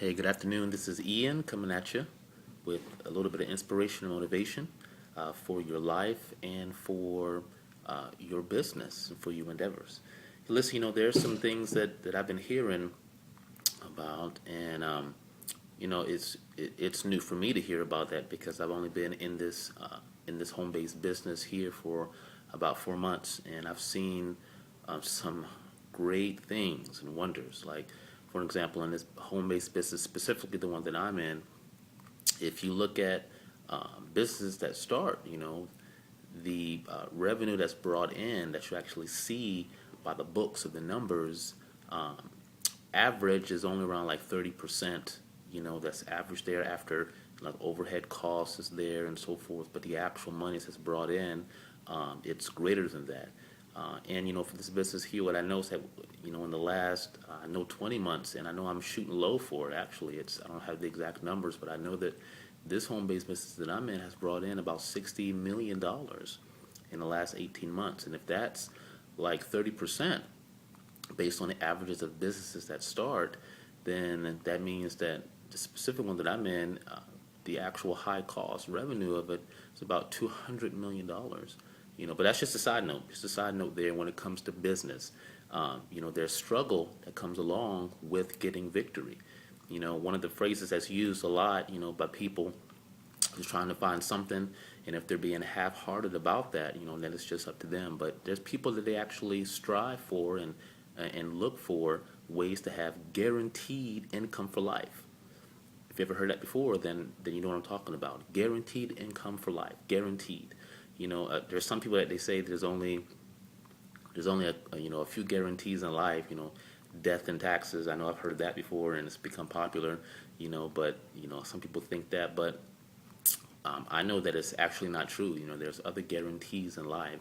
Hey, good afternoon. This is Ian coming at you with a little bit of inspiration and motivation for your life and for your business and for your endeavors. Listen, there's some things that I've been hearing about, and it's new for me to hear about that because I've only been in this home-based business here for about 4 months, and I've seen some great things and wonders. Like, for example, in this home-based business, specifically the one that I'm in, if you look at businesses that start, the revenue that's brought in that you actually see by the books of the numbers, um, average is only around like 30%. That's average there after like overhead costs is there and so forth. But the actual money that's brought in, it's greater than that. And for this business here, what I know is that in the last I know 20 months, and I know I'm shooting low for it. Actually, I don't have the exact numbers, but I know that this home-based business that I'm in has brought in about $60 million in the last 18 months. And if that's like 30% based on the averages of businesses that start, then that means that the specific one that I'm in, the actual high cost revenue of it is about $200 million. But that's just a side note. Just a side note there when it comes to business. There's struggle that comes along with getting victory. One of the phrases that's used a lot, by people who's trying to find something, and if they're being half-hearted about that, then it's just up to them. But there's people that they actually strive for and look for ways to have guaranteed income for life. If you ever heard that before, then you know what I'm talking about. Guaranteed income for life, guaranteed. There's some people that they say there's only a few guarantees in life. Death and taxes. I know I've heard that before, and it's become popular. But some people think that, but I know that it's actually not true. There's other guarantees in life,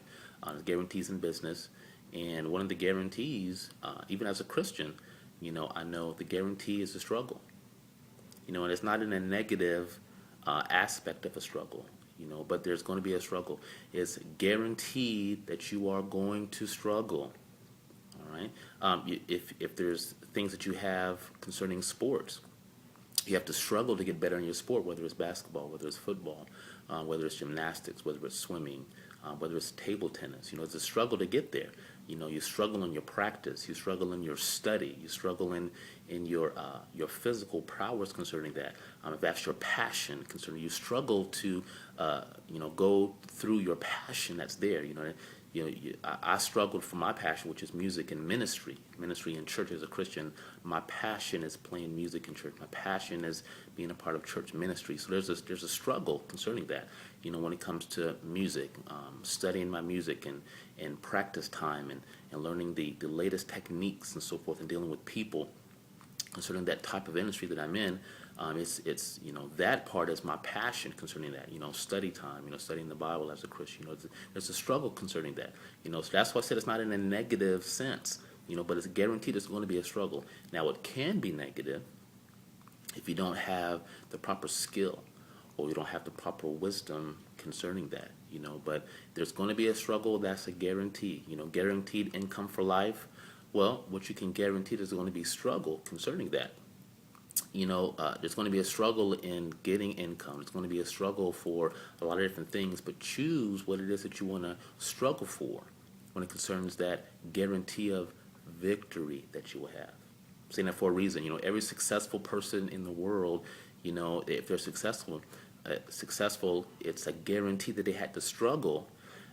guarantees in business, and one of the guarantees, even as a Christian, I know the guarantee is a struggle. And it's not in a negative aspect of a struggle, but there's going to be a struggle. It's guaranteed that you are going to struggle. All right. If there's things that you have concerning sports, you have to struggle to get better in your sport, whether it's basketball, whether it's football, whether it's gymnastics, whether it's swimming, whether it's table tennis. It's a struggle to get there. You struggle in your practice, you struggle in your study, you struggle in your physical prowess concerning that. If that's your passion concerning, you struggle to go through your passion that's there. I struggled for my passion, which is music and ministry in church as a Christian. My passion is playing music in church. My passion is being a part of church ministry. So there's a struggle concerning that. When it comes to music, studying my music and practice time and learning the latest techniques and so forth and dealing with people concerning that type of industry that I'm in. It's that part is my passion concerning that. Study time. Studying the Bible as a Christian. There's a struggle concerning that. So that's why I said it's not in a negative sense. But it's guaranteed it's going to be a struggle. Now it can be negative if you don't have the proper skill or you don't have the proper wisdom concerning that. But there's going to be a struggle. That's a guarantee. Guaranteed income for life. Well, what you can guarantee there's going to be struggle concerning that. There's going to be a struggle in getting income. There's going to be a struggle for a lot of different things, but choose what it is that you want to struggle for when it concerns that guarantee of victory that you will have. I'm saying that for a reason. Every successful person in the world, if they're successful, it's a guarantee that they had to struggle,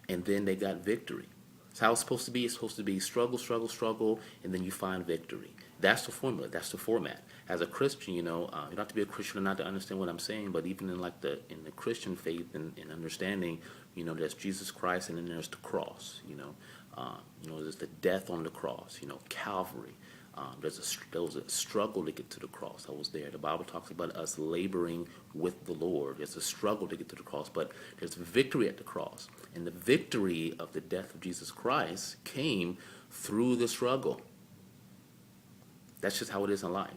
and then they got victory. It's how it's supposed to be. It's supposed to be struggle, struggle, struggle, and then you find victory. That's the formula. That's the format. As a Christian, you don't have to be a Christian or not to understand what I'm saying. But even in the Christian faith and understanding, there's Jesus Christ, and then there's the cross. There's the death on the cross. Calvary. There was a struggle to get to the cross. I was there. The Bible talks about us laboring with the Lord. There's a struggle to get to the cross, but there's victory at the cross. And the victory of the death of Jesus Christ came through the struggle. That's just how it is in life.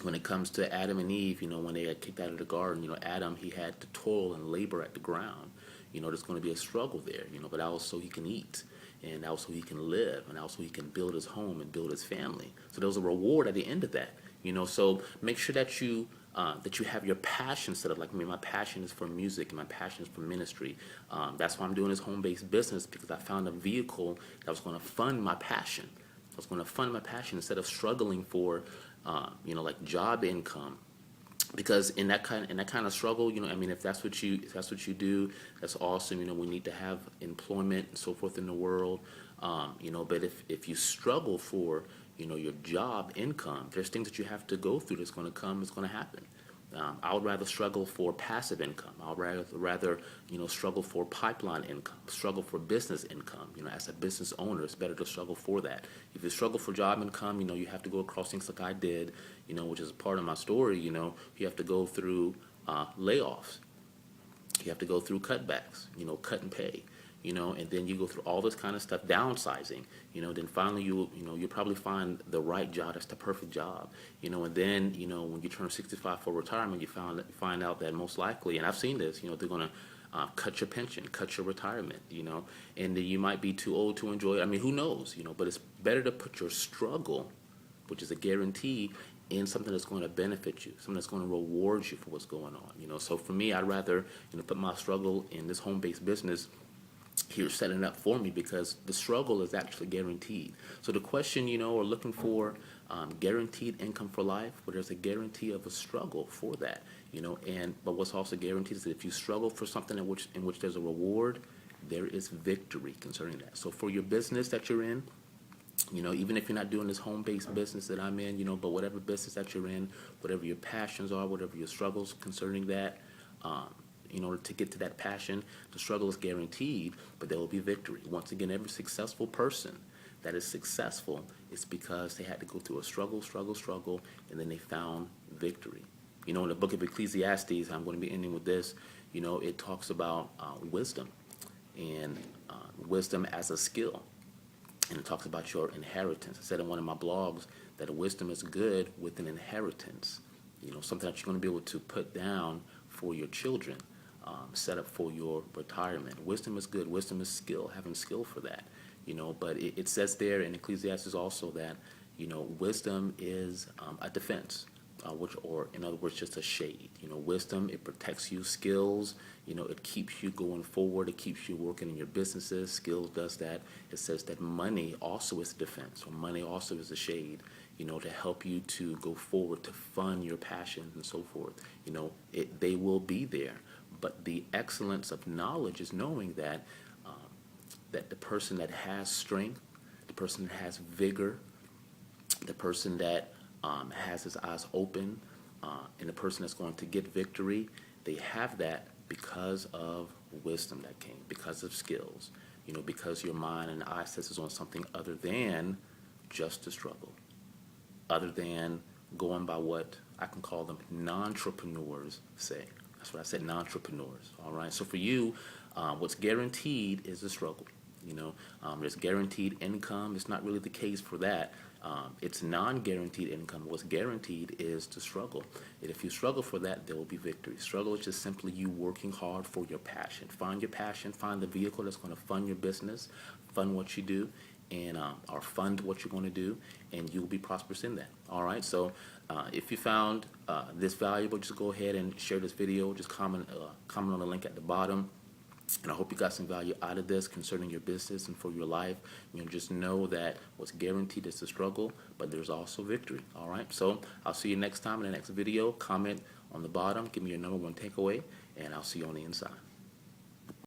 When it comes to Adam and Eve, when they got kicked out of the garden, Adam, he had to toil and labor at the ground. There's going to be a struggle there, but also he can eat. And also he can live, and also he can build his home and build his family. So there was a reward at the end of that. So make sure that you have your passion set up. Like me, my passion is for music and my passion is for ministry. That's why I'm doing this home-based business, because I found a vehicle that was going to fund my passion. I was going to fund my passion instead of struggling for, like job income. Because in that kind of struggle, I mean, if that's what you do, that's awesome. We need to have employment and so forth in the world. But if you struggle for your job income, there's things that you have to go through that's going to come, it's going to happen. I would rather struggle for passive income. I would rather struggle for pipeline income, struggle for business income. As a business owner, it's better to struggle for that. If you struggle for job income, you have to go across things like I did, which is part of my story. You have to go through layoffs. You have to go through cutbacks, cut and pay, and then you go through all this kind of stuff, downsizing, then finally you'll probably find the right job that's the perfect job, and then, when you turn 65 for retirement, you find out that most likely, and I've seen this, they're going to cut your pension, cut your retirement, and then you might be too old to enjoy it. I mean, who knows, but it's better to put your struggle, which is a guarantee, in something that's going to benefit you, something that's going to reward you for what's going on. So for me, I'd rather put my struggle in this home-based business here, setting up for me, because the struggle is actually guaranteed. So the question, are looking for guaranteed income for life, but there's a guarantee of a struggle for that, but what's also guaranteed is that if you struggle for something in which there's a reward, there is victory concerning that. So for your business that you're in, even if you're not doing this home-based business that I'm in, but whatever business that you're in, whatever your passions are, whatever your struggles concerning that, in order to get to that passion, the struggle is guaranteed, but there will be victory. Once again, every successful person that is successful is because they had to go through a struggle, and then they found victory. In the book of Ecclesiastes, I'm going to be ending with this, it talks about wisdom and wisdom as a skill. And it talks about your inheritance. I said in one of my blogs that wisdom is good with an inheritance, something that you're going to be able to put down for your children, set up for your retirement. Wisdom is good. Wisdom is skill, having skill for that. But it says there in Ecclesiastes also that, wisdom is a defense, or in other words, just a shade. Wisdom, it protects you. Skills, it keeps you going forward. It keeps you working in your businesses. Skills does that. It says that money also is a defense, or money also is a shade, to help you to go forward, to fund your passions and so forth. They will be there. But the excellence of knowledge is knowing that that the person that has strength, the person that has vigor, the person that has his eyes open, and the person that's going to get victory, they have that because of wisdom that came, because of skills, because your mind and eye is on something other than just the struggle, other than going by what I can call them non-entrepreneurs say. That's what I said, non-entrepreneurs, all right? So for you, what's guaranteed is the struggle. There's guaranteed income. It's not really the case for that. It's non-guaranteed income. What's guaranteed is the struggle. And if you struggle for that, there will be victory. Struggle is just simply you working hard for your passion. Find your passion. Find the vehicle that's going to fund your business, fund what you do, and or fund what you're going to do, and you'll be prosperous in that. All right. So if you found this valuable, just go ahead and share this video. Just comment on the link at the bottom. And I hope you got some value out of this concerning your business and for your life. Just know that what's guaranteed is the struggle, but there's also victory. All right. So I'll see you next time in the next video. Comment on the bottom. Give me your number one takeaway, and I'll see you on the inside.